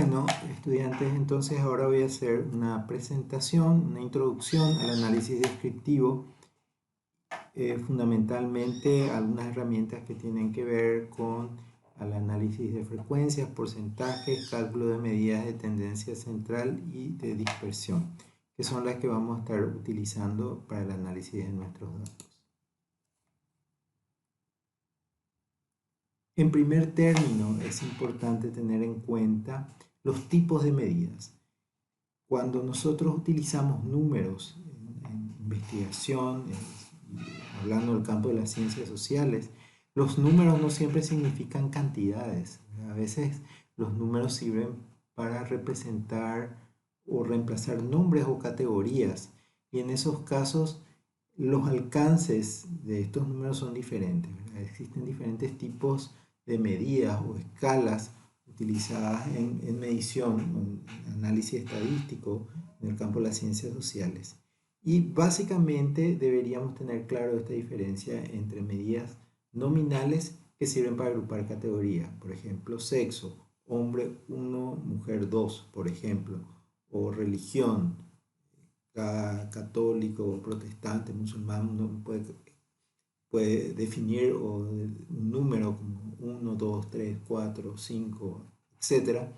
Bueno, estudiantes, entonces ahora voy a hacer una presentación, una introducción al análisis descriptivo, fundamentalmente algunas herramientas que tienen que ver con el análisis de frecuencias, porcentajes, cálculo de medidas de tendencia central y de dispersión, que son las que vamos a estar utilizando para el análisis de nuestros datos. En primer término, es importante tener en cuenta los tipos de medidas. Cuando nosotros utilizamos números en investigación, hablando del campo de las ciencias sociales, los números no siempre significan cantidades. A veces los números sirven para representar o reemplazar nombres o categorías. Y en esos casos los alcances de estos números son diferentes, ¿verdad? Existen diferentes tipos de medidas o escalas utilizadas en medición, en análisis estadístico en el campo de las ciencias sociales. Y básicamente deberíamos tener claro esta diferencia entre medidas nominales que sirven para agrupar categorías, por ejemplo, sexo, hombre 1, mujer 2, por ejemplo, o religión, católico, protestante, musulmán, uno puede definir un número como 1, 2, 3, 4, 5, etcétera.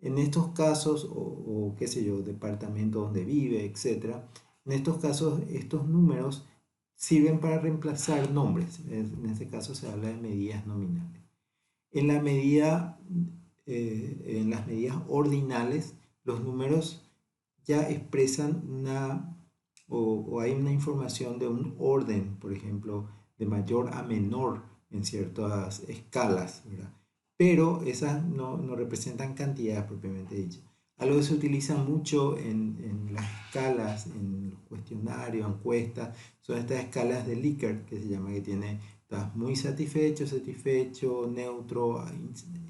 En estos casos, o qué sé yo, departamento donde vive, etcétera, en estos casos estos números sirven para reemplazar nombres. En este caso se habla de medidas nominales. En la medida, en las medidas ordinales, los números ya expresan o hay una información de un orden, por ejemplo, de mayor a menor en ciertas escalas, ¿verdad? Pero esas no representan cantidades propiamente dicha. Algo que se utiliza mucho en las escalas, en los cuestionarios, encuestas, son estas escalas de Likert, que se llama, que tiene, estás muy satisfecho, satisfecho, neutro,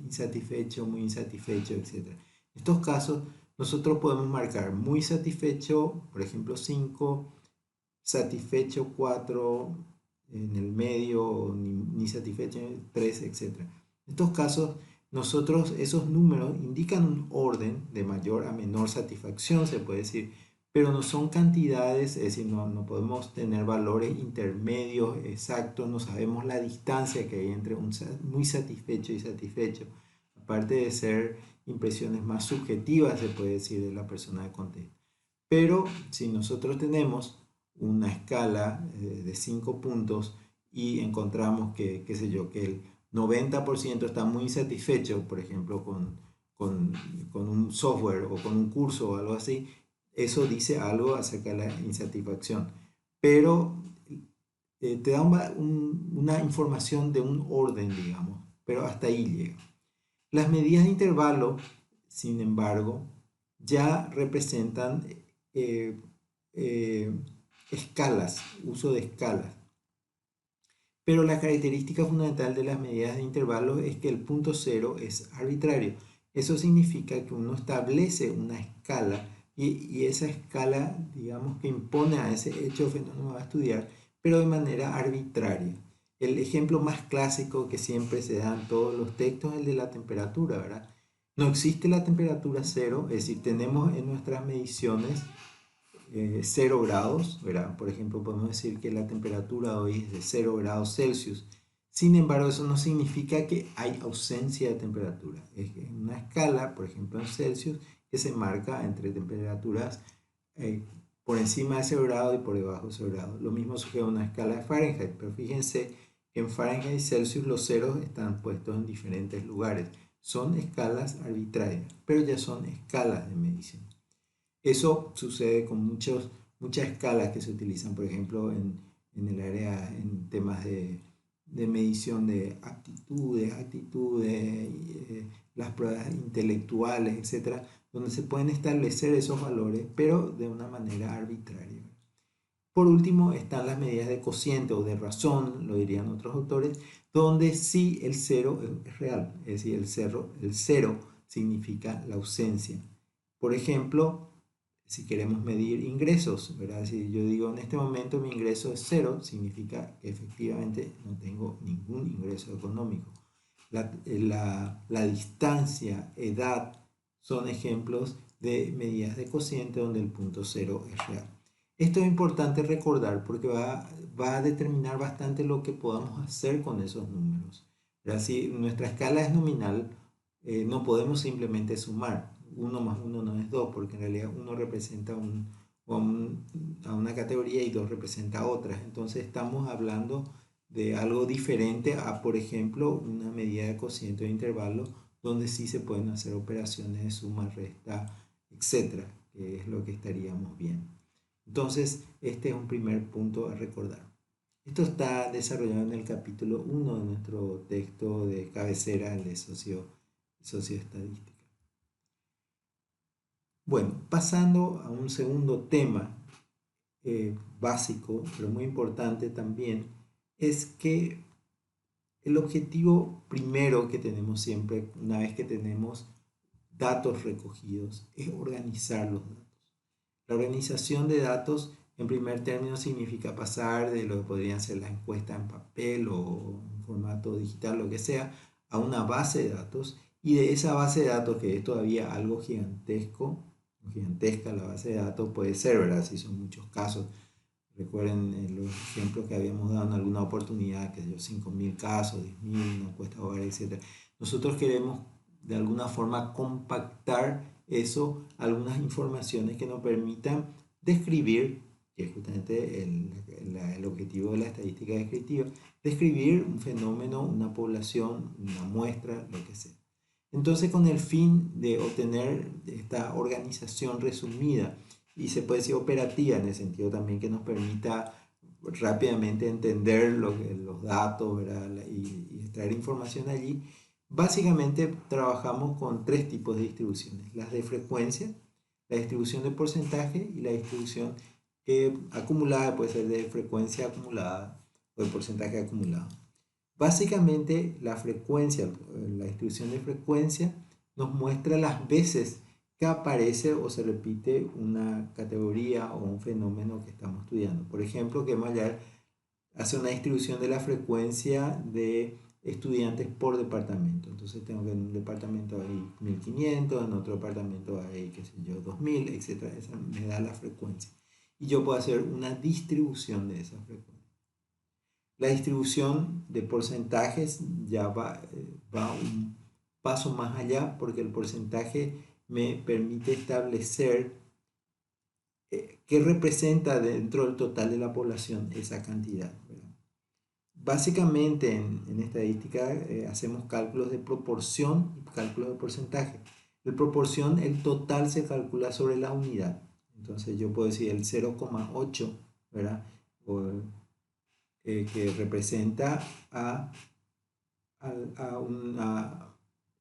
insatisfecho, muy insatisfecho, etc. En estos casos, nosotros podemos marcar muy satisfecho, por ejemplo 5, satisfecho 4, en el medio, ni satisfecho 3, etc. En estos casos, nosotros esos números indican un orden de mayor a menor satisfacción, se puede decir, pero no son cantidades, es decir, no podemos tener valores intermedios exactos, no sabemos la distancia que hay entre un muy satisfecho y satisfecho, aparte de ser impresiones más subjetivas, se puede decir, de la persona que contesta. Pero si nosotros tenemos una escala de 5 puntos y encontramos que, qué sé yo, que el 90% está muy satisfecho, por ejemplo, con un software o con un curso o algo así, eso dice algo acerca de la insatisfacción. Pero te da una información de un orden, digamos, pero hasta ahí llega. Las medidas de intervalo, sin embargo, ya representan eh, eh, escalas, uso de escalas. Pero la característica fundamental de las medidas de intervalo es que el punto cero es arbitrario. Eso significa que uno establece una escala y esa escala, digamos, que impone a ese hecho o fenómeno a estudiar, pero de manera arbitraria. El ejemplo más clásico que siempre se da en todos los textos es el de la temperatura, ¿verdad? No existe la temperatura cero, es decir, tenemos en nuestras mediciones 0 grados, ¿verdad? Por ejemplo, podemos decir que la temperatura hoy es de 0 grados Celsius. Sin embargo, eso no significa que hay ausencia de temperatura. Es una escala, por ejemplo, en Celsius, que se marca entre temperaturas por encima de 0 grados y por debajo de 0 grados. Lo mismo sucede en una escala de Fahrenheit, pero fíjense que en Fahrenheit y Celsius los ceros están puestos en diferentes lugares. Son escalas arbitrarias, pero ya son escalas de medición. Eso sucede con muchas escalas que se utilizan, por ejemplo, en el área, en temas de medición de actitudes, las pruebas intelectuales, etcétera, donde se pueden establecer esos valores, pero de una manera arbitraria. Por último, están las medidas de cociente o de razón, lo dirían otros autores, donde sí el cero es real, es decir, el cero significa la ausencia. Por ejemplo, si queremos medir ingresos, ¿verdad? Si yo digo en este momento mi ingreso es cero, significa que efectivamente no tengo ningún ingreso económico. La distancia, edad, son ejemplos de medidas de cociente donde el punto cero es real. Esto es importante recordar porque va a determinar bastante lo que podamos hacer con esos números. Si nuestra escala es nominal, no podemos simplemente sumar. 1 más 1 no es 2, porque en realidad 1 representa a una categoría y 2 representa a otras. Entonces estamos hablando de algo diferente a, por ejemplo, una medida de cociente de intervalo, donde sí se pueden hacer operaciones de suma, resta, etcétera, que es lo que estaríamos viendo. Entonces, este es un primer punto a recordar. Esto está desarrollado en el capítulo 1 de nuestro texto de cabecera, el de socioestadística. Bueno, pasando a un segundo tema básico, pero muy importante también, es que el objetivo primero que tenemos siempre, una vez que tenemos datos recogidos, es organizar los datos. La organización de datos, en primer término, significa pasar de lo que podrían ser las encuestas en papel o en formato digital, lo que sea, a una base de datos, y de esa base de datos, que es todavía algo gigantesca la base de datos puede ser, ¿verdad? Si son muchos casos. Recuerden los ejemplos que habíamos dado en alguna oportunidad, que dio 5.000 casos, 10.000, una encuesta hogar, etc. Nosotros queremos de alguna forma compactar eso, algunas informaciones que nos permitan describir, que es justamente el objetivo de la estadística descriptiva, describir un fenómeno, una población, una muestra, lo que sea. Entonces, con el fin de obtener esta organización resumida, y se puede decir operativa en el sentido también que nos permita rápidamente entender los datos, ¿verdad? Y extraer información allí, básicamente trabajamos con tres tipos de distribuciones: las de frecuencia, la distribución de porcentaje y la distribución acumulada, puede ser de frecuencia acumulada o de porcentaje acumulado. Básicamente la frecuencia, la distribución de frecuencia nos muestra las veces que aparece o se repite una categoría o un fenómeno que estamos estudiando. Por ejemplo, que Mayar hace una distribución de la frecuencia de estudiantes por departamento. Entonces tengo que en un departamento hay 1.500, en otro departamento hay, qué sé yo, 2.000, etc. Esa me da la frecuencia. Y yo puedo hacer una distribución de esa frecuencia. La distribución de porcentajes ya va un paso más allá, porque el porcentaje me permite establecer qué representa dentro del total de la población esa cantidad, ¿verdad? Básicamente en estadística hacemos cálculos de proporción y cálculos de porcentaje. En proporción, el total se calcula sobre la unidad. Entonces yo puedo decir el 0,8, ¿verdad? Que representa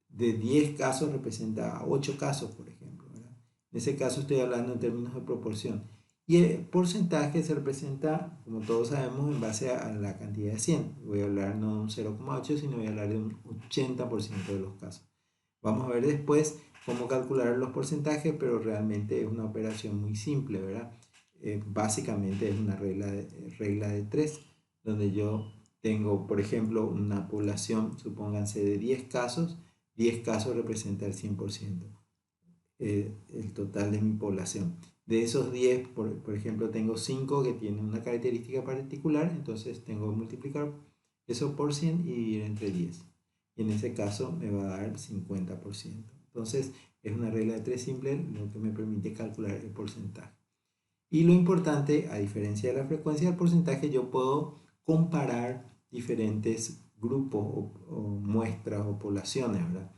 de 10 casos representa a 8 casos, por ejemplo, ¿verdad? En ese caso estoy hablando en términos de proporción. Y el porcentaje se representa, como todos sabemos, en base a la cantidad de 100. Voy a hablar no de un 0,8, sino voy a hablar de un 80% de los casos. Vamos a ver después cómo calcular los porcentajes, pero realmente es una operación muy simple, ¿verdad? Básicamente es una regla de 3, donde yo tengo, por ejemplo, una población, supónganse, de 10 casos. 10 casos representa el 100%, el total de mi población. De esos 10, por ejemplo, tengo 5 que tienen una característica particular, entonces tengo que multiplicar eso por 100 y dividir entre 10. Y en ese caso me va a dar 50%. Entonces es una regla de 3 simple, lo que me permite calcular el porcentaje. Y lo importante, a diferencia de la frecuencia del porcentaje, yo puedo comparar diferentes grupos o muestras o poblaciones, ¿verdad?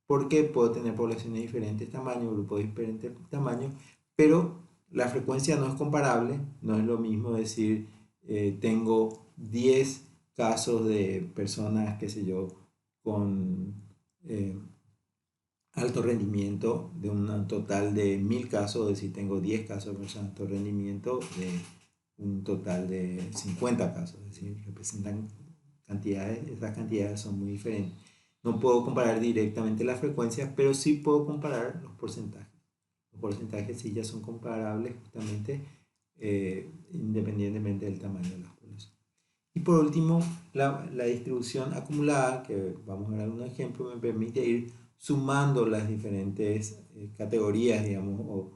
Porque puedo tener poblaciones de diferentes tamaños, grupos de diferentes tamaños, pero la frecuencia no es comparable. No es lo mismo decir, tengo 10 casos de personas, qué sé yo, con alto rendimiento, de un total de 1.000 casos, es decir, tengo 10 casos de personas de alto rendimiento, de un total de 50 casos, es decir, representan cantidades, esas cantidades son muy diferentes. No puedo comparar directamente las frecuencias, pero sí puedo comparar los porcentajes. Los porcentajes sí ya son comparables justamente independientemente del tamaño de las poblaciones. Y por último, la distribución acumulada, que vamos a ver un ejemplo, me permite ir sumando las diferentes categorías, digamos, o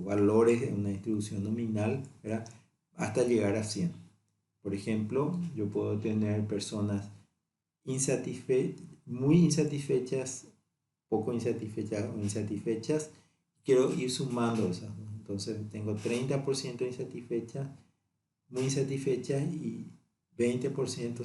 valores en una distribución nominal, ¿verdad? Hasta llegar a 100. Por ejemplo, yo puedo tener personas muy insatisfechas, poco insatisfechas o insatisfechas. Quiero ir sumando esas. Entonces tengo 30% insatisfechas, muy insatisfechas, y 20%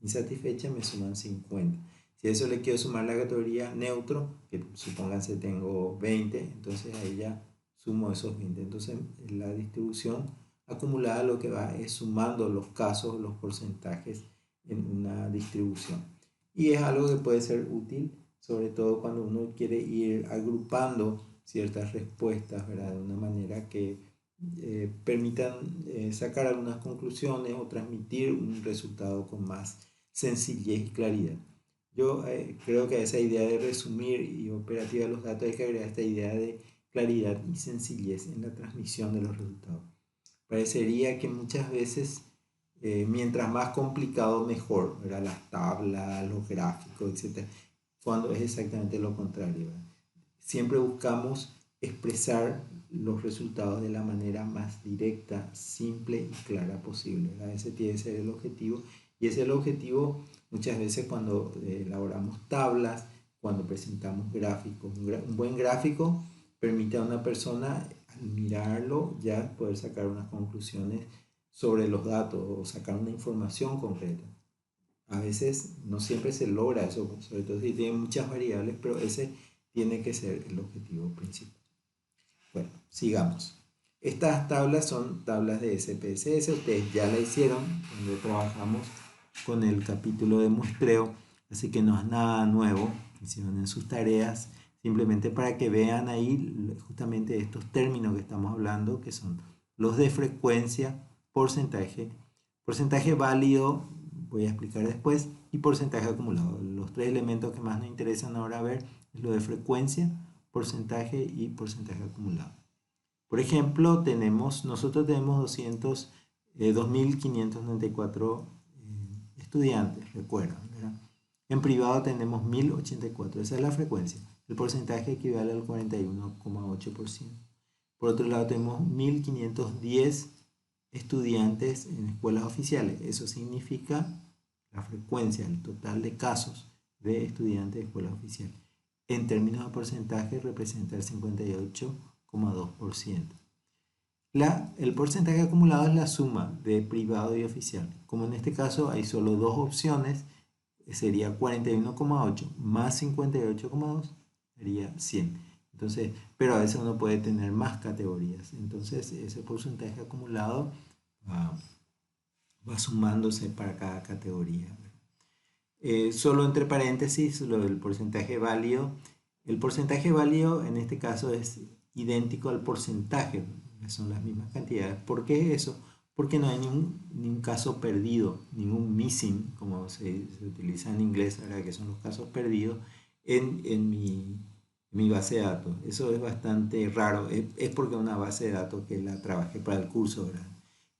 insatisfechas, me suman 50. Si a eso le quiero sumar la categoría neutro, que supónganse tengo 20, entonces ahí ya sumo esos 20. Entonces la distribución acumulada lo que va es sumando los casos, los porcentajes en una distribución. Y es algo que puede ser útil, sobre todo cuando uno quiere ir agrupando ciertas respuestas, ¿verdad? De una manera que permitan sacar algunas conclusiones o transmitir un resultado con más sencillez y claridad. Yo creo que a esa idea de resumir y operativa de los datos hay que agregar esta idea de claridad y sencillez en la transmisión de los resultados. Parecería que muchas veces, mientras más complicado mejor, ¿verdad? Las tablas, los gráficos, etc., cuando es exactamente lo contrario, ¿verdad? Siempre buscamos expresar los resultados de la manera más directa, simple y clara posible, ¿verdad? Ese tiene que ser el objetivo, y ese es el objetivo muchas veces cuando elaboramos tablas, cuando presentamos gráficos. Un buen gráfico permite a una persona, al mirarlo, ya poder sacar unas conclusiones sobre los datos o sacar una información concreta. A veces no siempre se logra eso, sobre todo si tiene muchas variables, pero ese tiene que ser el objetivo principal. Bueno, sigamos. Estas tablas son tablas de SPSS, ustedes ya la hicieron cuando trabajamos con el capítulo de muestreo, así que no es nada nuevo, hicieron en sus tareas, simplemente para que vean ahí justamente estos términos que estamos hablando, que son los de frecuencia, porcentaje válido, voy a explicar después, y porcentaje acumulado. Los tres elementos que más nos interesan ahora ver es lo de frecuencia, porcentaje y porcentaje acumulado. Por ejemplo, nosotros tenemos 2.594 estudiantes, recuerdan, ¿verdad? En privado tenemos 1.084, esa es la frecuencia. El porcentaje equivale al 41,8%. Por otro lado, tenemos 1.510 estudiantes en escuelas oficiales. Eso significa la frecuencia, el total de casos de estudiantes de escuelas oficiales. En términos de porcentaje, representa el 58,2%. El porcentaje acumulado es la suma de privado y oficial. Como en este caso hay solo dos opciones, sería 41,8 más 58,2 sería 100. Entonces, pero a veces uno puede tener más categorías. Entonces, ese porcentaje acumulado va sumándose para cada categoría. Solo entre paréntesis, lo del porcentaje válido. El porcentaje válido en este caso es idéntico al porcentaje, son las mismas cantidades. ¿Por qué eso? Porque no hay ningún caso perdido, ningún missing, como se utiliza en inglés, ¿verdad? Que son los casos perdidos en mi base de datos. Eso es bastante raro, es porque es una base de datos que la trabajé para el curso, ¿verdad?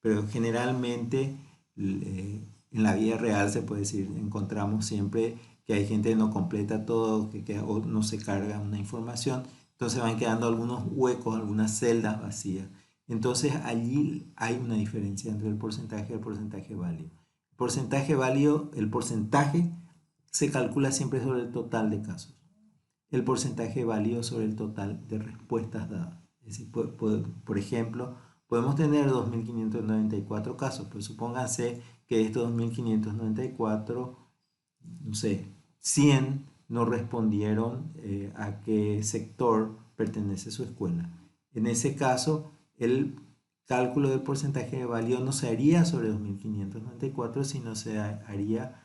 Pero generalmente en la vida real se puede decir, encontramos siempre que hay gente que no completa todo, o no se carga una información, entonces van quedando algunos huecos, algunas celdas vacías. Entonces allí hay una diferencia entre el porcentaje y el porcentaje válido. El porcentaje válido, el porcentaje se calcula siempre sobre el total de casos. El porcentaje válido sobre el total de respuestas dadas. Es decir, por ejemplo, podemos tener 2.594 casos, pero supónganse que de estos 2.594, no sé, 100 no respondieron a qué sector pertenece su escuela. En ese caso, el cálculo del porcentaje de válido no se haría sobre 2.594, sino se haría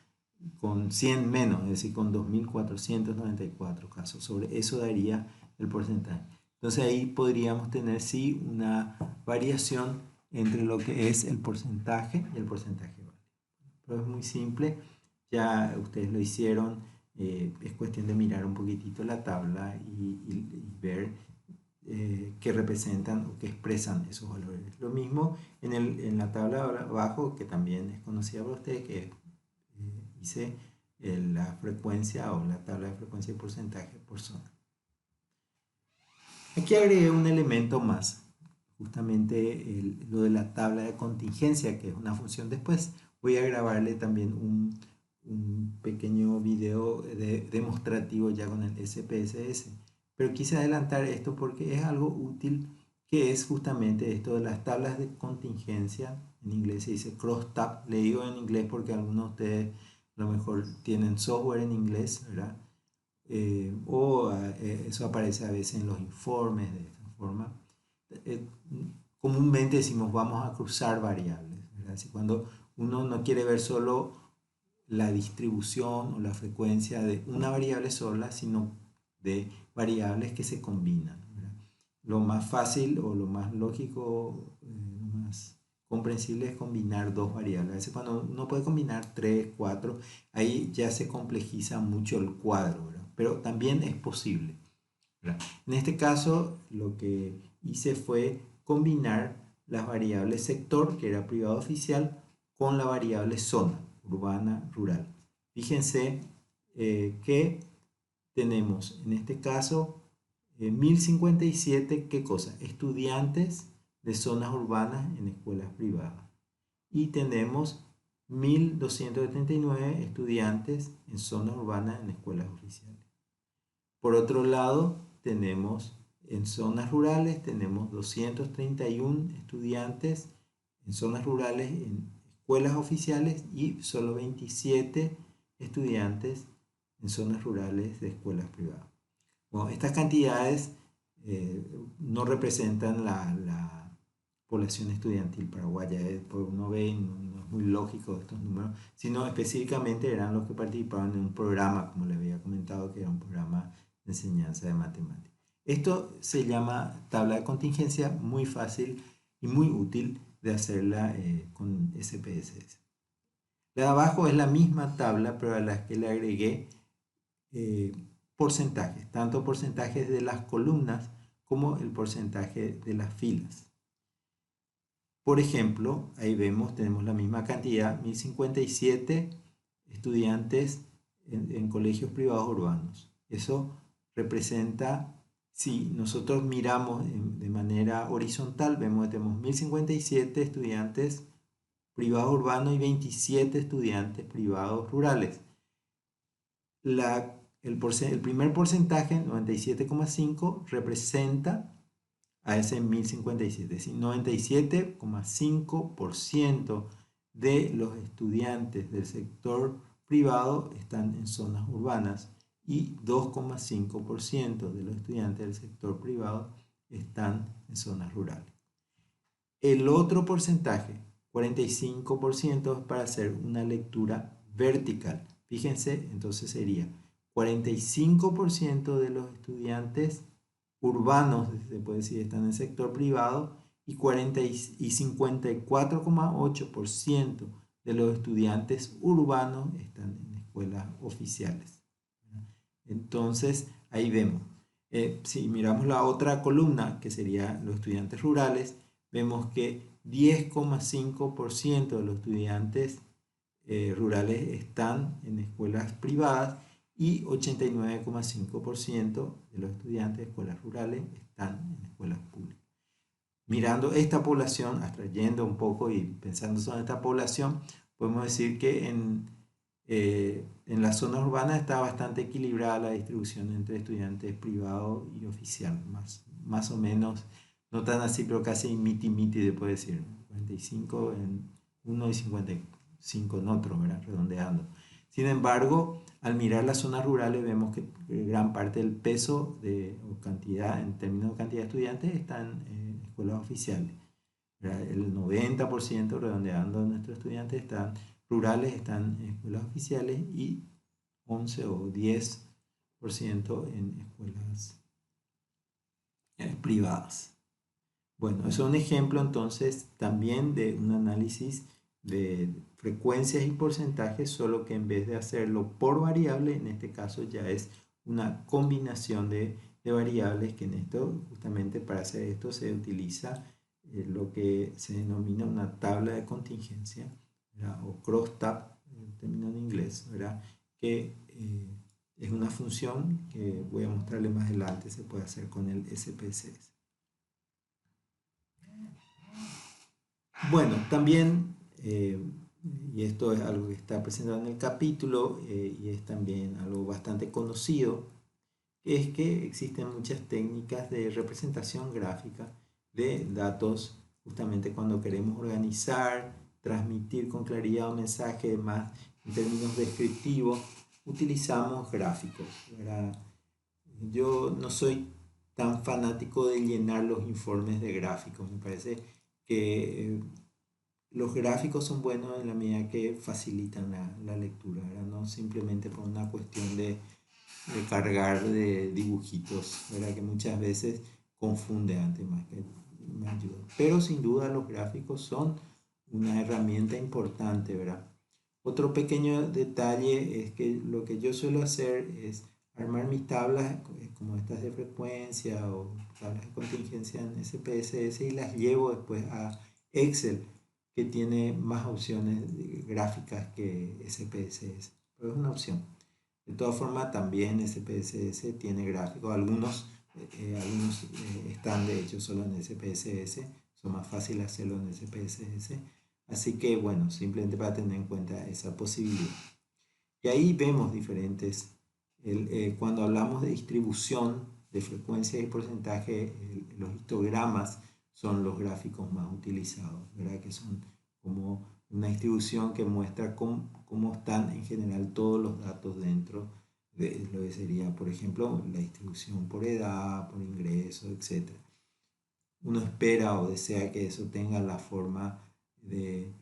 con 100 menos, es decir, con 2.494 casos. Sobre eso daría el porcentaje. Entonces ahí podríamos tener sí una variación entre lo que es el porcentaje y el porcentaje válido. Pero es muy simple, ya ustedes lo hicieron, es cuestión de mirar un poquitito la tabla y ver qué representan o qué expresan esos valores. Lo mismo en la tabla abajo, que también es conocida por ustedes, que hice la frecuencia o la tabla de frecuencia y porcentaje por zona. Aquí agregué un elemento más, justamente lo de la tabla de contingencia, que es una función después. Voy a grabarle también un pequeño video demostrativo ya con el SPSS. Pero quise adelantar esto porque es algo útil, que es justamente esto de las tablas de contingencia. En inglés se dice crosstab. Le digo en inglés porque algunos de ustedes a lo mejor tienen software en inglés, ¿verdad? Eso aparece a veces en los informes de esta forma. Eh, Comúnmente decimos vamos a cruzar variables, ¿verdad? Así, cuando uno no quiere ver solo la distribución o la frecuencia de una variable sola, sino de variables que se combinan, ¿verdad? Lo más fácil o lo más lógico, lo más comprensible es combinar dos variables. A veces cuando uno puede combinar 3, 4, ahí ya se complejiza mucho el cuadro, ¿verdad? Pero también es posible, ¿verdad? En este caso, lo que hice fue combinar las variables sector, que era privado oficial, con la variable zona, urbana, rural. Fíjense que tenemos en este caso 1057, ¿qué cosa? Estudiantes de zonas urbanas en escuelas privadas. Y tenemos 1279 estudiantes en zonas urbanas en escuelas oficiales. Por otro lado, tenemos en zonas rurales, tenemos 231 estudiantes en zonas rurales en escuelas oficiales y solo 27 estudiantes en zonas rurales de escuelas privadas. Bueno, estas cantidades no representan la población estudiantil paraguaya, pues uno ve, no es muy lógico estos números, sino específicamente eran los que participaban en un programa, como les había comentado, que era un programa de enseñanza de matemáticas. Esto se llama tabla de contingencia, muy fácil y muy útil de hacerla con SPSS. La de abajo es la misma tabla, pero a la que le agregué porcentajes, tanto porcentajes de las columnas como el porcentaje de las filas. Por ejemplo, ahí vemos, tenemos la misma cantidad, 1057 estudiantes en colegios privados urbanos. Eso representa, si nosotros miramos de manera horizontal, vemos que tenemos 1057 estudiantes privados urbanos y 27 estudiantes privados rurales. El primer porcentaje, 97,5, representa a ese 1057, es decir, 97,5% de los estudiantes del sector privado están en zonas urbanas y 2,5% de los estudiantes del sector privado están en zonas rurales. El otro porcentaje, 45%, es para hacer una lectura vertical. Fíjense, entonces sería 45% de los estudiantes urbanos, se puede decir, están en el sector privado y 54,8% de los estudiantes urbanos están en escuelas oficiales. Entonces, ahí vemos. Si miramos la otra columna, que sería los estudiantes rurales, vemos que 10,5% de los estudiantes rurales están en escuelas privadas y 89,5% de los estudiantes de escuelas rurales están en escuelas públicas. Mirando esta población, abstrayendo un poco y pensando sobre esta población, podemos decir que en las zonas urbanas está bastante equilibrada la distribución entre estudiantes privados y oficiales, más o menos, no tan así, pero casi miti-miti, se puede decir, 45 en uno y 55 en otro, ¿verdad? Redondeando. Sin embargo, al mirar las zonas rurales vemos que gran parte del peso o cantidad, en términos de cantidad de estudiantes, están en escuelas oficiales. El 90%, redondeando, de nuestros estudiantes rurales están en escuelas oficiales y 11 o 10% en escuelas privadas. Bueno, eso es un ejemplo entonces también de un análisis de frecuencias y porcentajes, solo que en vez de hacerlo por variable, en este caso ya es una combinación de variables, que en esto, justamente para hacer esto, se utiliza lo que se denomina una tabla de contingencia, ¿verdad? O crosstab, en términos en inglés, ¿verdad? que es una función que voy a mostrarle más adelante, se puede hacer con el SPSS. Bueno, también, y esto es algo que está presentado en el capítulo y es también algo bastante conocido, es que existen muchas técnicas de representación gráfica de datos justamente cuando queremos organizar, transmitir con claridad un mensaje más en términos descriptivos, utilizamos gráficos, ¿verdad? Yo no soy tan fanático de llenar los informes de gráficos, me parece que los gráficos son buenos en la medida que facilitan la lectura, ¿verdad? No simplemente por una cuestión de cargar de dibujitos, ¿verdad? Que muchas veces confunde antes más que me ayuda. Pero sin duda los gráficos son una herramienta importante, ¿verdad? Otro pequeño detalle es que lo que yo suelo hacer es armar mis tablas como estas de frecuencia o tablas de contingencia en SPSS y las llevo después a Excel, que tiene más opciones gráficas que SPSS, pero es una opción. De todas formas, también SPSS tiene gráficos. Algunos están de hecho solo en SPSS. Son más fácil hacerlo en SPSS. Así que bueno, simplemente para tener en cuenta esa posibilidad. Y ahí vemos diferentes. Cuando hablamos de distribución de frecuencia y porcentaje, los histogramas son los gráficos más utilizados, ¿verdad? Que son como una distribución que muestra cómo están en general todos los datos dentro de lo que sería, por ejemplo, la distribución por edad, por ingreso, etc. Uno espera o desea que eso tenga la forma de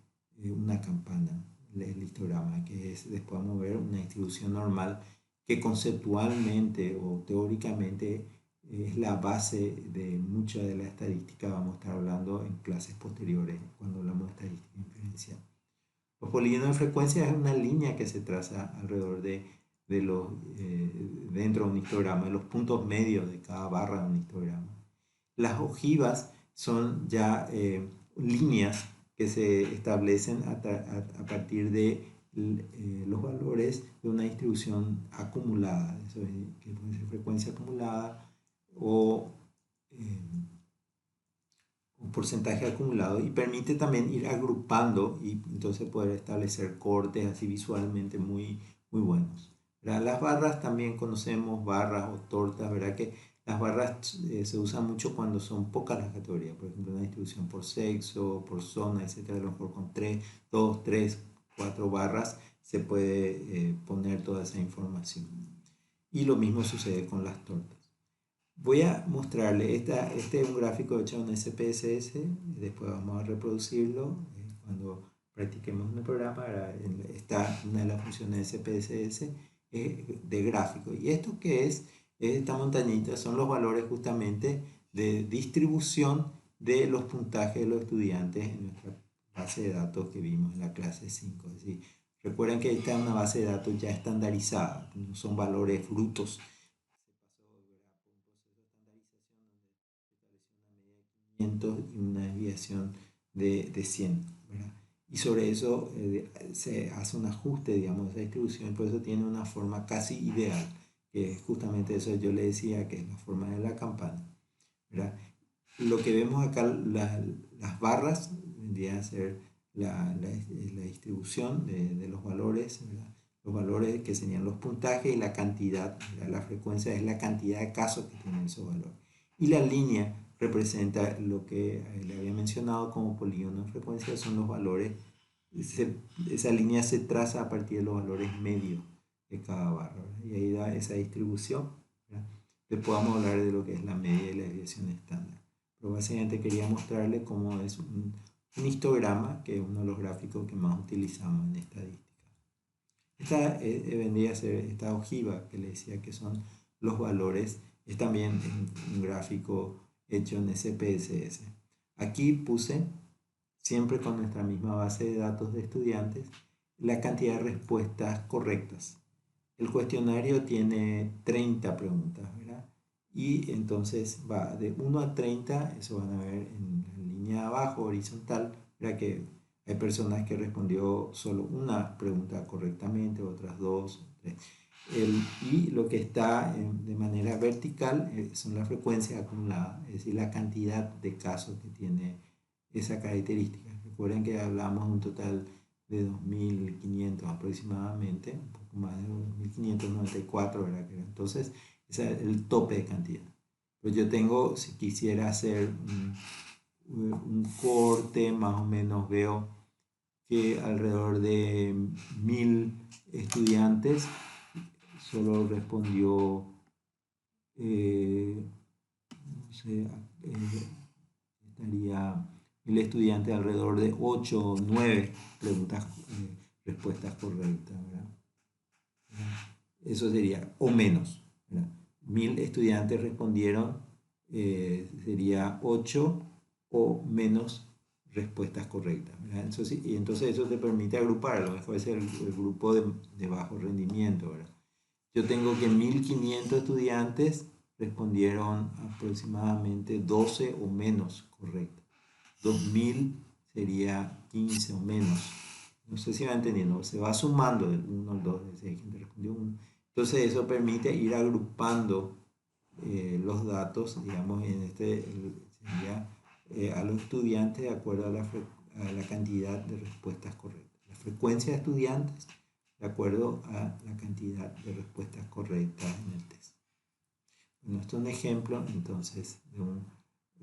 una campana, el histograma, que es, después vamos a ver, una distribución normal que conceptualmente o teóricamente es la base de mucha de la estadística. Vamos a estar hablando en clases posteriores cuando hablamos de estadística inferencial. Los polígonos de frecuencia es una línea que se traza alrededor de los, dentro de un histograma, de los puntos medios de cada barra de un histograma. Las ojivas son ya líneas que se establecen a partir de los valores de una distribución acumulada, eso es, que puede ser frecuencia acumulada o un porcentaje acumulado, y permite también ir agrupando y entonces poder establecer cortes así visualmente muy, muy buenos. ¿Verdad? Las barras también conocemos, barras o tortas, ¿verdad? Que las barras se usan mucho cuando son pocas las categorías, por ejemplo, una distribución por sexo, por zona, etcétera. A lo mejor con 2, 3, 4 barras se puede poner toda esa información. Y lo mismo sucede con las tortas. Voy a mostrarle, este es un gráfico hecho en SPSS, después vamos a reproducirlo cuando practiquemos en el programa. Está una de las funciones de SPSS de gráfico. ¿Y esto qué es? Esta montañita son los valores justamente de distribución de los puntajes de los estudiantes en nuestra base de datos que vimos en la clase 5. Es decir, recuerden que esta es una base de datos ya estandarizada, no son valores brutos. Y una desviación de 100, ¿verdad? Y sobre eso se hace un ajuste, digamos, de esa distribución, por eso tiene una forma casi ideal, que es justamente eso yo le decía, que es la forma de la campana, ¿verdad? Lo que vemos acá, las barras, vendría a ser la distribución de los valores, ¿verdad? Los valores que serían los puntajes y la cantidad, ¿verdad? La frecuencia es la cantidad de casos que tienen esos valores. Y la línea representa lo que le había mencionado como polígono de frecuencia, son los valores. Esa línea se traza a partir de los valores medios de cada barra, ¿verdad? Y ahí da esa distribución, ¿verdad? Después vamos a hablar de lo que es la media y la desviación estándar. Pero básicamente quería mostrarles cómo es un histograma, que es uno de los gráficos que más utilizamos en estadística. Esta vendría a ser esta ojiva que le decía que son los valores. Es también un gráfico hecho en SPSS. Aquí puse, siempre con nuestra misma base de datos de estudiantes, la cantidad de respuestas correctas. El cuestionario tiene 30 preguntas, ¿verdad? Y entonces va de 1 a 30, eso van a ver en la línea abajo, horizontal, ¿verdad? Que hay personas que respondió solo una pregunta correctamente, otras 2, Y lo que está de manera vertical son las frecuencias acumuladas, es decir, la cantidad de casos que tiene esa característica. Recuerden que hablamos de un total de 2.500 aproximadamente, un poco más de 2.594, ¿verdad? Entonces, ese es el tope de cantidad. Pues yo tengo, si quisiera hacer un corte, más o menos veo que alrededor de 1.000 estudiantes solo respondió, no sé, estaría el estudiante alrededor de 8 o 9 preguntas, respuestas correctas, ¿verdad? Eso sería, o menos, ¿verdad? 1.000 estudiantes respondieron, sería 8 o menos respuestas correctas, ¿verdad? Eso sí, y entonces eso te permite agrupar, a lo mejor es el grupo de bajo rendimiento, ¿verdad? Yo tengo que 1.500 estudiantes respondieron aproximadamente 12 o menos correctas. 2.000 sería 15 o menos. No sé si va entendiendo, se va sumando el 1 al 2, si hay gente respondió 1. Entonces eso permite ir agrupando los datos, digamos, en este sería a los estudiantes de acuerdo a la cantidad de respuestas correctas. La frecuencia de estudiantes de acuerdo a la cantidad de respuestas correctas en el test. Bueno, esto es un ejemplo entonces de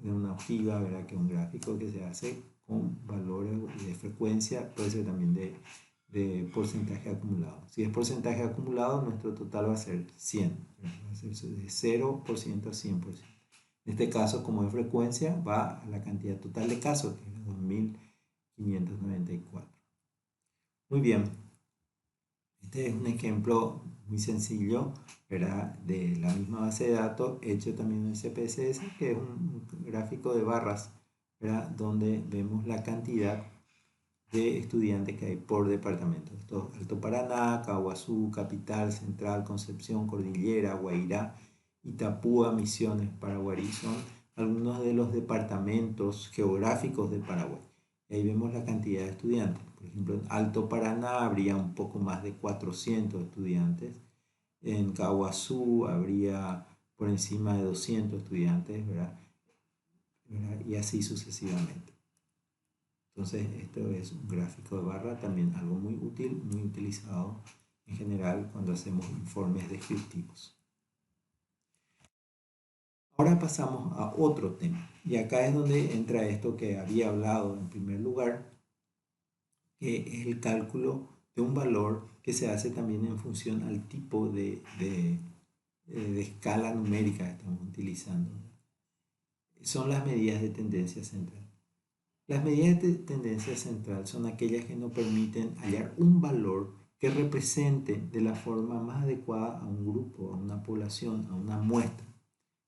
una ojiva, ¿verdad? Que es un gráfico que se hace con valores de frecuencia, puede ser también de porcentaje acumulado. Si es porcentaje acumulado, nuestro total va a ser 100, ¿verdad? Va a ser de 0% a 100%. En este caso, como es frecuencia, va a la cantidad total de casos, que es 2.594. Muy bien. Este es un ejemplo muy sencillo, ¿verdad? De la misma base de datos, hecho también en SPSS, que es un gráfico de barras, ¿verdad? Donde vemos la cantidad de estudiantes que hay por departamento. Esto es Alto Paraná, Caguazú, Capital, Central, Concepción, Cordillera, Guairá, Itapúa, Misiones, Paraguarí son algunos de los departamentos geográficos de Paraguay. Y ahí vemos la cantidad de estudiantes. Por ejemplo, en Alto Paraná habría un poco más de 400 estudiantes. En Caguazú habría por encima de 200 estudiantes, ¿verdad? Y así sucesivamente. Entonces, esto es un gráfico de barra, también algo muy útil, muy utilizado en general cuando hacemos informes descriptivos. Ahora pasamos a otro tema, y acá es donde entra esto que había hablado en primer lugar, que es el cálculo de un valor que se hace también en función al tipo de escala numérica que estamos utilizando. Son las medidas de tendencia central. Las medidas de tendencia central son aquellas que nos permiten hallar un valor que represente de la forma más adecuada a un grupo, a una población, a una muestra.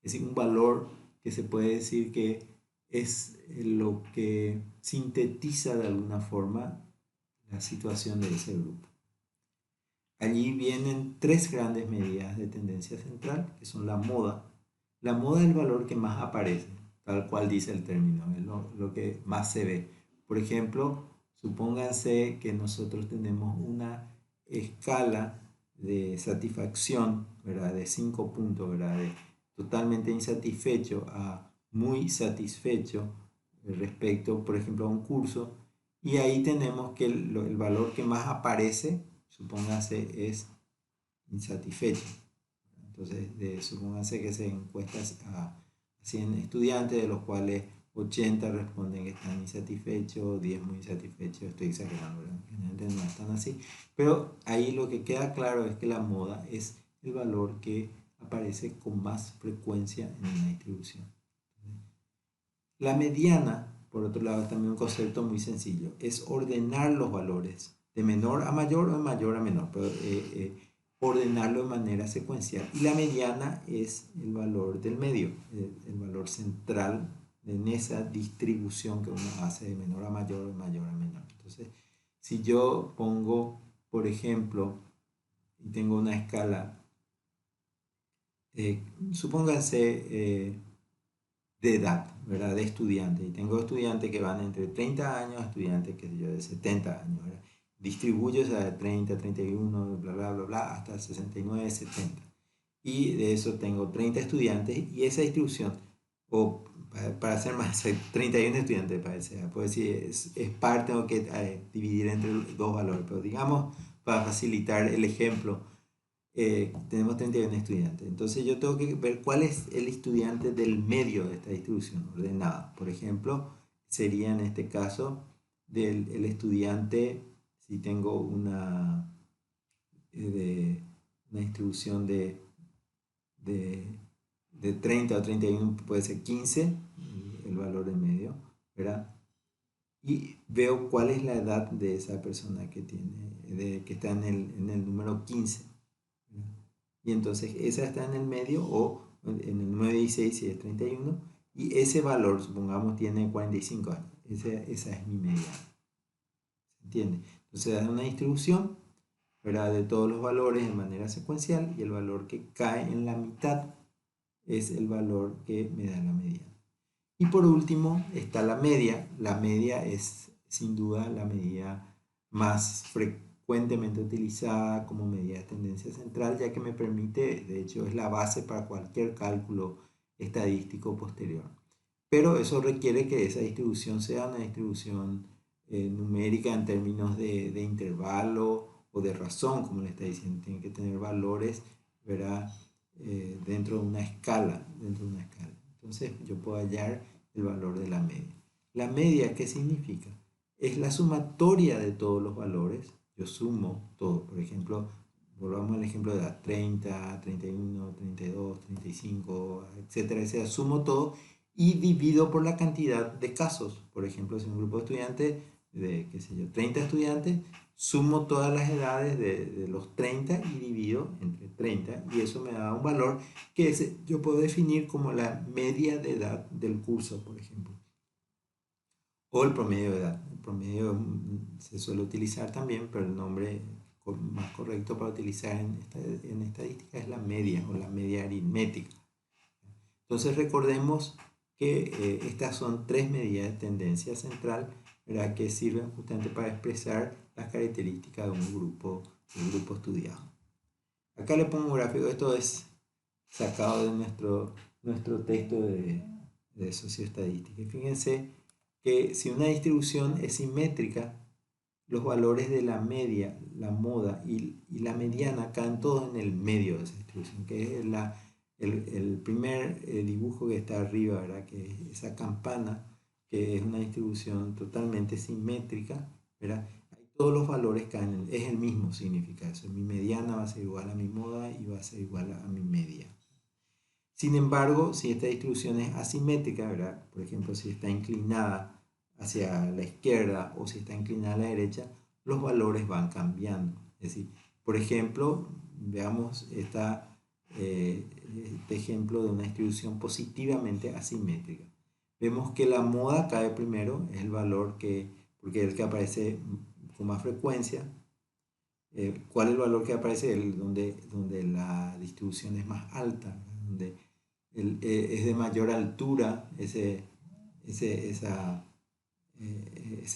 Es decir, un valor que se puede decir que es lo que sintetiza de alguna forma la situación de ese grupo. Allí vienen tres grandes medidas de tendencia central, que son la moda. La moda es el valor que más aparece, tal cual dice el término, es lo que más se ve. Por ejemplo, supónganse que nosotros tenemos una escala de satisfacción, ¿verdad? De 5 puntos, ¿verdad? De totalmente insatisfecho a muy satisfecho respecto, por ejemplo, a un curso. Y ahí tenemos que el valor que más aparece, supóngase, es insatisfecho. Entonces, supóngase que se encuestas a 100 estudiantes, de los cuales 80 responden que están insatisfechos, 10 muy insatisfechos, estoy exagerando, ¿verdad? Generalmente no están así. Pero ahí lo que queda claro es que la moda es el valor que aparece con más frecuencia en una distribución. La mediana, por otro lado, es también un concepto muy sencillo. Es ordenar los valores de menor a mayor o de mayor a menor, pero ordenarlo de manera secuencial. Y la mediana es el valor del medio, el valor central en esa distribución que uno hace de menor a mayor o de mayor a menor. Entonces, si yo pongo, por ejemplo, y tengo una escala, supónganse de edad, ¿verdad? De estudiantes. Y tengo estudiantes que van entre 30 años a estudiantes que yo de 70 años, ¿verdad? distribuyo, o sea, de 30, 31, bla, bla, bla, bla, hasta 69, 70. Y de eso tengo 30 estudiantes y esa distribución, o para hacer más, 31 estudiantes parece, pues si es par, tengo que dividir entre dos valores, pero digamos, para facilitar el ejemplo, tenemos 31 estudiantes. Entonces yo tengo que ver cuál es el estudiante del medio de esta distribución ordenada. Por ejemplo, sería en este caso el estudiante, si tengo una distribución de, de 30 o 31, puede ser 15, el valor en medio, ¿verdad? Y veo cuál es la edad de esa persona que está en el número 15. Y entonces esa está en el medio o en el número 16 si es 31. Y ese valor, supongamos, tiene 45 años. Esa es mi media. ¿Se entiende? Entonces da una distribución, ¿verdad?, de todos los valores de manera secuencial y el valor que cae en la mitad es el valor que me da la mediana. Y por último está la media. La media es sin duda la medida más frecuentemente utilizada como medida de tendencia central, ya que me permite, de hecho es la base para cualquier cálculo estadístico posterior. Pero eso requiere que esa distribución sea una distribución numérica en términos de intervalo o de razón, como le está diciendo. Tiene que tener valores, ¿verdad?, dentro de una escala, Entonces yo puedo hallar el valor de la media. ¿La media qué significa? Es la sumatoria de todos los valores. Yo sumo todo. Por ejemplo, volvamos al ejemplo de la 30, 31, 32, 35, etcétera, etcétera. Sumo todo y divido por la cantidad de casos. Por ejemplo, si un grupo de estudiantes de, qué sé yo, 30 estudiantes, sumo todas las edades de los 30 y divido entre 30 y eso me da un valor que yo puedo definir como la media de edad del curso, por ejemplo. O el promedio de edad. El promedio se suele utilizar también, pero el nombre más correcto para utilizar en estadística es la media o la media aritmética. Entonces recordemos que estas son tres medidas de tendencia central, ¿verdad?, que sirven justamente para expresar las características de un grupo estudiado. Acá le pongo un gráfico. Esto es sacado de nuestro texto de socioestadística. Y fíjense que si una distribución es simétrica, los valores de la media, la moda y la mediana caen todos en el medio de esa distribución, que es el primer dibujo que está arriba, ¿verdad?, que es esa campana, que es una distribución totalmente simétrica, ¿verdad? Todos los valores caen, es el mismo, significa eso. Mi mediana va a ser igual a mi moda y va a ser igual a mi media. Sin embargo, si esta distribución es asimétrica, ¿verdad?, por ejemplo, si está inclinada hacia la izquierda o si está inclinada a la derecha, los valores van cambiando. Es decir, por ejemplo, veamos este ejemplo de una distribución positivamente asimétrica. Vemos que la moda cae primero, es el valor porque es el que aparece con más frecuencia. ¿Cuál es el valor que aparece? Donde la distribución es más alta, donde es de mayor altura. Ese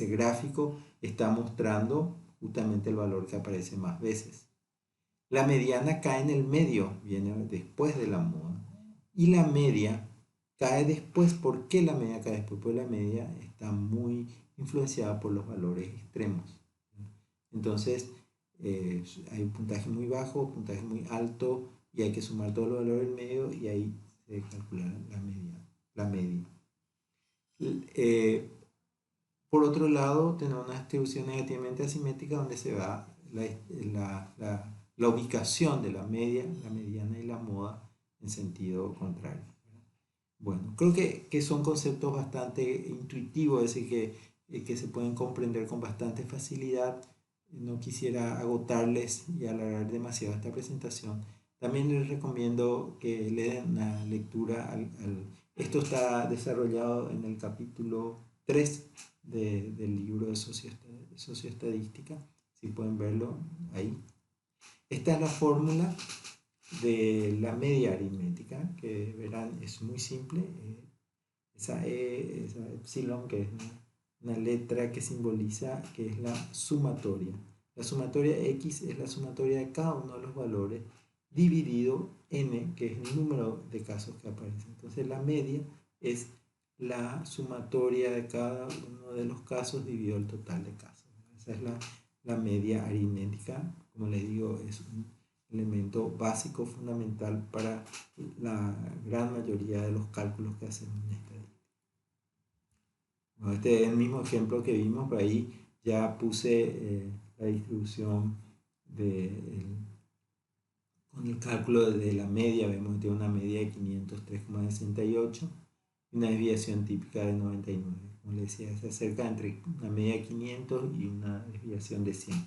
gráfico está mostrando justamente el valor que aparece más veces. La mediana cae en el medio, viene después de la moda. Y la media cae después. ¿Por qué la media cae después? Porque la media está muy influenciada por los valores extremos. Entonces, hay un puntaje muy bajo, puntaje muy alto, y hay que sumar todos los valores del medio y ahí se calcula la media. Por otro lado, tenemos una distribución negativamente asimétrica donde se va la ubicación de la media, la mediana y la moda en sentido contrario. Bueno, creo que son conceptos bastante intuitivos, es decir, que se pueden comprender con bastante facilidad. No quisiera agotarles y alargar demasiado esta presentación. También les recomiendo que le den una lectura esto está desarrollado en el capítulo 3 del libro de socioestadística, si pueden verlo ahí. Esta es la fórmula de la media aritmética, que verán es muy simple. Esa epsilon, que es una letra que simboliza que es la sumatoria. La sumatoria X es la sumatoria de cada uno de los valores dividido n, que es el número de casos que aparecen. Entonces la media es la sumatoria de cada uno de los casos dividido el total de casos. Esa es la media aritmética. Como les digo, es un elemento básico, fundamental para la gran mayoría de los cálculos que hacemos en estadística. Bueno, este es el mismo ejemplo que vimos, por ahí ya puse la distribución con el cálculo de la media. Vemos que tiene una media de 503,68 y una desviación típica de 99. Como les decía, se acerca entre una media de 500 y una desviación de 100.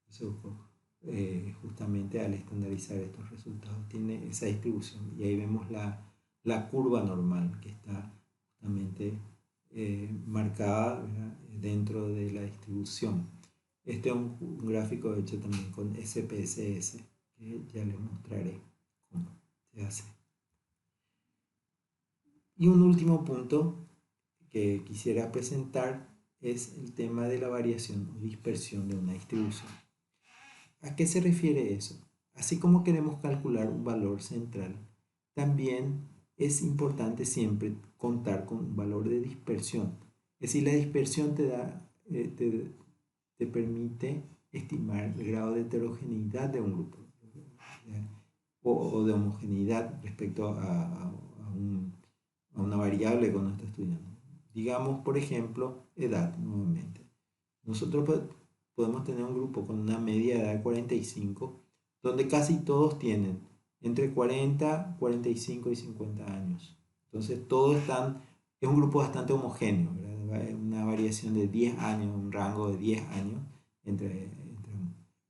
Eso justamente al estandarizar estos resultados tiene esa distribución, y ahí vemos la curva normal que está justamente marcada, ¿verdad?, dentro de la distribución. Este es un gráfico hecho también con SPSS, que ya les mostraré cómo se hace. Y un último punto que quisiera presentar es el tema de la variación o dispersión de una distribución. ¿A qué se refiere eso? Así como queremos calcular un valor central, también es importante siempre contar con un valor de dispersión. Es decir, la dispersión te permite estimar el grado de heterogeneidad de un grupo o de homogeneidad respecto a una variable que uno está estudiando. Digamos, por ejemplo, edad, nuevamente. Nosotros podemos tener un grupo con una media de edad 45, donde casi todos tienen entre 40, 45 y 50 años. Entonces, todos es un grupo bastante homogéneo, ¿verdad? Una variación de 10 años, un rango de 10 años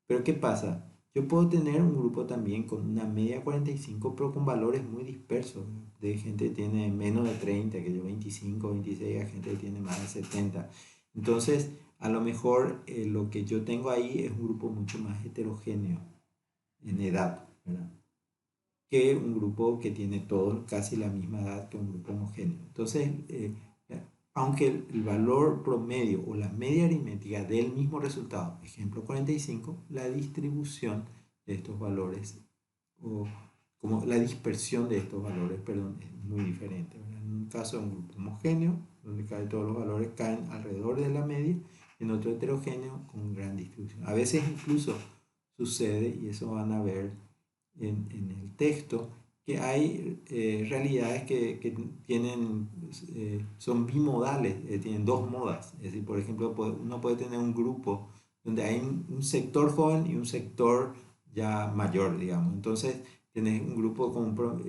pero ¿qué pasa? Yo puedo tener un grupo también con una media 45, pero con valores muy dispersos, de gente que tiene menos de 30, que yo 25, 26, a gente que tiene más de 70. Entonces, a lo mejor lo que yo tengo ahí es un grupo mucho más heterogéneo en edad, ¿verdad?, que un grupo que tiene todos casi la misma edad, que un grupo homogéneo. Entonces, aunque el valor promedio o la media aritmética dé el mismo resultado, ejemplo 45, la distribución de estos valores, o como la dispersión de estos valores, perdón, es muy diferente, ¿verdad? En un caso de un grupo homogéneo, donde todos los valores caen alrededor de la media, en otro heterogéneo con gran distribución. A veces incluso sucede, y eso van a ver en el texto, que hay realidades que tienen, son bimodales, tienen dos modas. Es decir, por ejemplo, uno puede tener un grupo donde hay un sector joven y un sector ya mayor, digamos. Entonces, tenés un grupo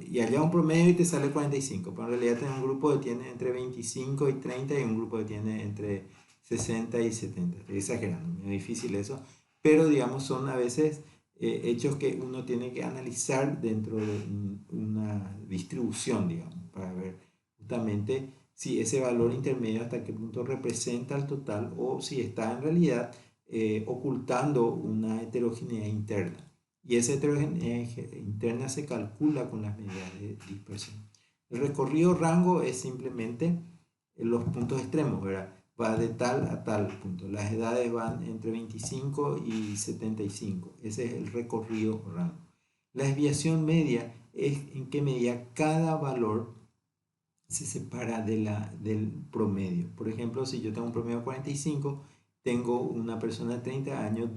y allá un promedio y te sale 45, pero en realidad tenés un grupo que tiene entre 25 y 30 y un grupo que tiene entre 60 y 70. Estoy exagerando, es difícil eso, pero digamos son a veces hechos que uno tiene que analizar dentro de una distribución, digamos, para ver justamente si ese valor intermedio hasta qué punto representa el total o si está en realidad ocultando una heterogeneidad interna. Y esa heterogeneidad interna se calcula con las medidas de dispersión. El recorrido rango es simplemente los puntos extremos, ¿verdad? Va de tal a tal punto. Las edades van entre 25 y 75. Ese es el recorrido rango. La desviación media es en qué medida cada valor se separa del promedio. Por ejemplo, si yo tengo un promedio de 45, tengo una persona de 30 años,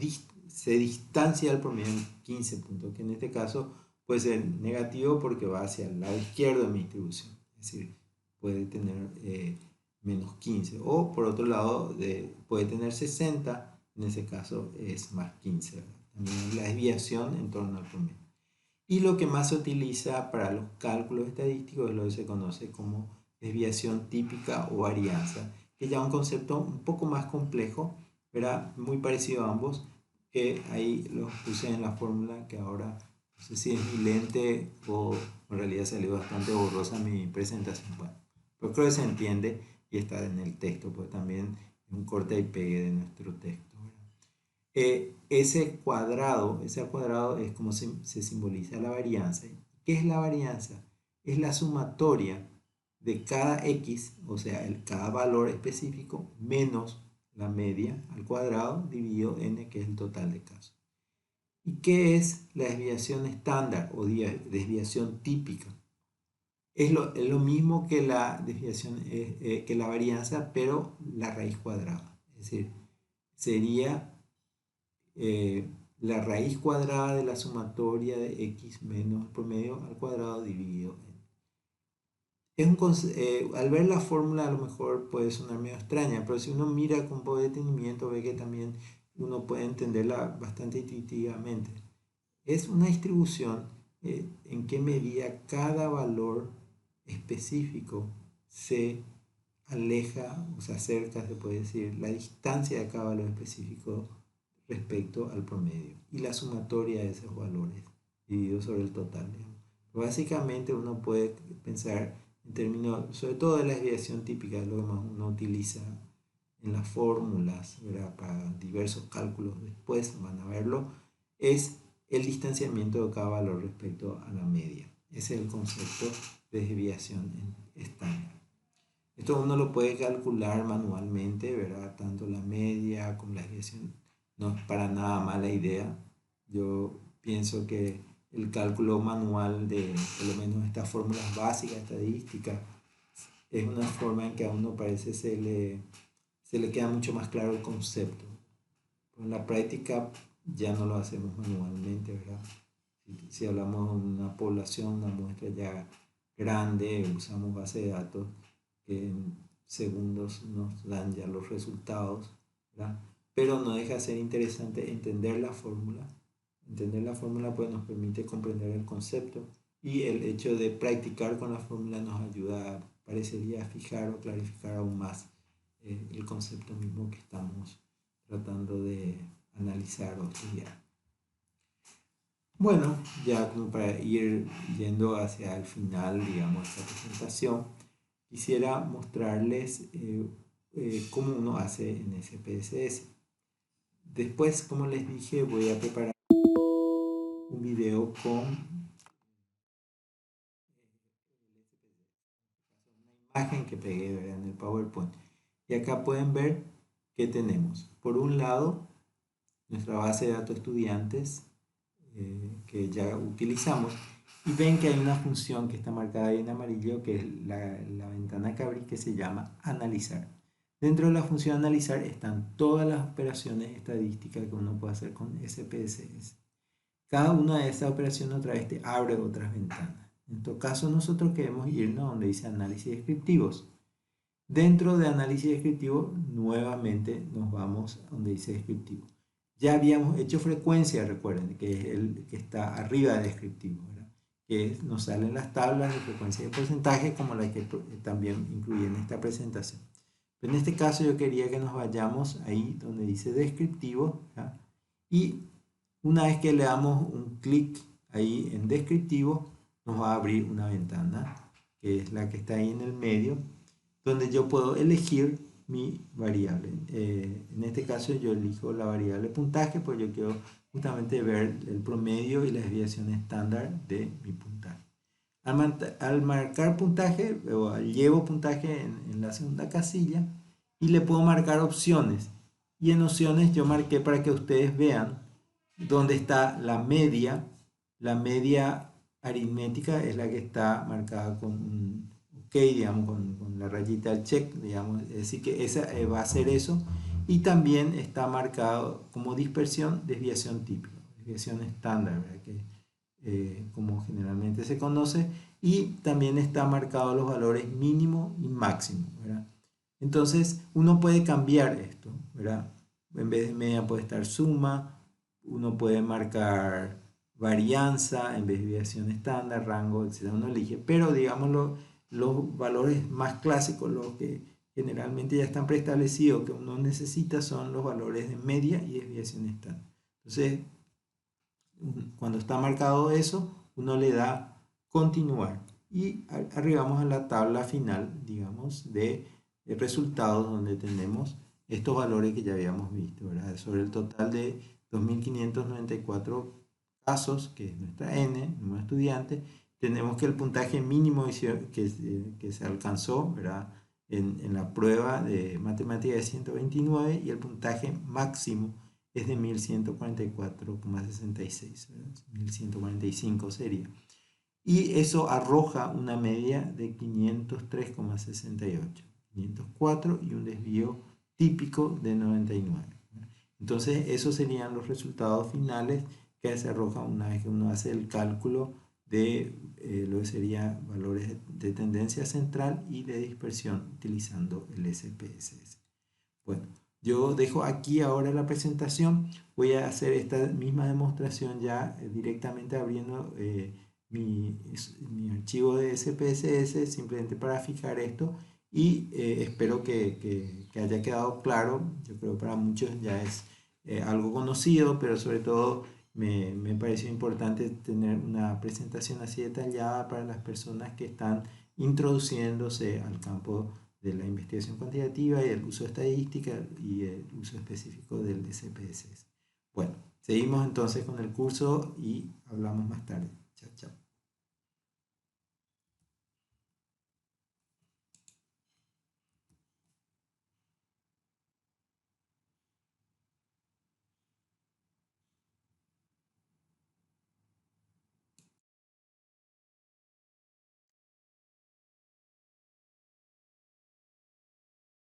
se distancia del promedio en 15 puntos, que en este caso puede ser negativo porque va hacia el lado izquierdo de mi distribución. Es decir, puede tener menos 15. O por otro lado, puede tener 60, en ese caso es más 15. ¿Verdad? También la desviación en torno al promedio. Y lo que más se utiliza para los cálculos estadísticos es lo que se conoce como desviación típica o varianza, que ya es un concepto un poco más complejo, ¿verdad? Muy parecido a ambos, que ahí los puse en la fórmula, que ahora no sé si es mi lente o en realidad salió bastante borrosa mi presentación. Bueno, pero creo que se entiende y está en el texto, pues también es un corte y pegue de nuestro texto. Ese cuadrado es como se simboliza la varianza. ¿Qué es la varianza? Es la sumatoria de cada x, o sea, cada valor específico, menos la media al cuadrado dividido n, que es el total de casos. ¿Y qué es la desviación estándar o desviación típica? Es lo mismo que la desviación, que la varianza, pero la raíz cuadrada. Es decir, sería la raíz cuadrada de la sumatoria de x menos el promedio al cuadrado dividido en. Al ver la fórmula a lo mejor puede sonar medio extraña, pero si uno mira con poco detenimiento ve que también uno puede entenderla bastante intuitivamente. Es una distribución en qué medida cada valor específico se aleja o se acerca, se puede decir, la distancia de cada valor específico respecto al promedio y la sumatoria de esos valores dividido sobre el total. Digamos. Básicamente uno puede pensar en términos, sobre todo de la desviación típica, lo que más uno utiliza en las fórmulas, ¿verdad? Para diversos cálculos después van a verlo, es el distanciamiento de cada valor respecto a la media. Ese es el concepto de desviación estándar. Esto uno lo puede calcular manualmente, ¿verdad? Tanto la media como la desviación. No es para nada mala idea. Yo pienso que el cálculo manual de por lo menos estas fórmulas básicas estadísticas es una forma en que a uno parece se le queda mucho más claro el concepto. En la práctica ya no lo hacemos manualmente, ¿verdad? Si hablamos de una población, una muestra ya grande, usamos base de datos que en segundos nos dan ya los resultados, ¿verdad? Pero no deja de ser interesante entender la fórmula. Entender la fórmula pues nos permite comprender el concepto y el hecho de practicar con la fórmula nos ayuda, parecería, a fijar o clarificar aún más el concepto mismo que estamos tratando de analizar o estudiar. Bueno, ya como para ir yendo hacia el final, digamos, de esta presentación, quisiera mostrarles cómo uno hace en SPSS. Después, como les dije, voy a preparar un video con una imagen que pegué en el PowerPoint. Y acá pueden ver que tenemos, por un lado, nuestra base de datos estudiantes que ya utilizamos. Y ven que hay una función que está marcada ahí en amarillo, que es la ventana que abrí, que se llama analizar. Dentro de la función analizar están todas las operaciones estadísticas que uno puede hacer con SPSS. Cada una de estas operaciones otra vez te abre otras ventanas. En todo caso, nosotros queremos irnos donde dice análisis descriptivos. Dentro de análisis descriptivo, nuevamente nos vamos a donde dice descriptivo. Ya habíamos hecho frecuencia, recuerden, que es el que está arriba de descriptivo, ¿verdad? Que nos salen las tablas de frecuencia y de porcentaje como la que también incluí en esta presentación. Pero en este caso yo quería que nos vayamos ahí donde dice descriptivo, ¿verdad? Y una vez que le damos un clic ahí en descriptivo, nos va a abrir una ventana que es la que está ahí en el medio, donde yo puedo elegir mi variable. En este caso yo elijo la variable puntaje, pues yo quiero justamente ver el promedio y la desviación estándar de mi puntaje. Al marcar puntaje, llevo puntaje en la segunda casilla y le puedo marcar opciones. Y en opciones yo marqué para que ustedes vean dónde está la media. La media aritmética es la que está marcada con un OK, digamos, con la rayita del check, digamos, es decir que esa va a ser eso. Y también está marcado como dispersión, desviación típica, desviación estándar, ¿verdad? Que, como generalmente se conoce, y también está marcado los valores mínimo y máximo, ¿verdad? Entonces uno puede cambiar esto, ¿verdad? En vez de media puede estar suma, uno puede marcar varianza en vez de desviación estándar, rango, etc. Uno elige, pero digámoslo, los valores más clásicos, los que generalmente ya están preestablecidos que uno necesita, son los valores de media y desviación estándar. Entonces, cuando está marcado eso, uno le da continuar y arribamos a la tabla final, digamos, de resultados donde tenemos estos valores que ya habíamos visto, ¿verdad? Sobre el total de 2.594 casos, que es nuestra N, número de estudiantes, tenemos que el puntaje mínimo que se alcanzó, ¿verdad? en la prueba de matemática de 129 y el puntaje máximo es de 1144,66, 1145 sería. Y eso arroja una media de 503,68, 504 y un desvío típico de 99. Entonces, esos serían los resultados finales que se arrojan una vez que uno hace el cálculo de lo que serían valores de tendencia central y de dispersión utilizando el SPSS. Bueno, yo dejo aquí ahora la presentación. Voy a hacer esta misma demostración ya directamente abriendo mi archivo de SPSS simplemente para fijar esto y espero que haya quedado claro. Yo creo que para muchos ya es algo conocido, pero sobre todo me pareció importante tener una presentación así detallada para las personas que están introduciéndose al campo de la investigación cuantitativa y el uso de estadística y el uso específico del SPSS. Bueno, seguimos entonces con el curso y hablamos más tarde. Chao, chao.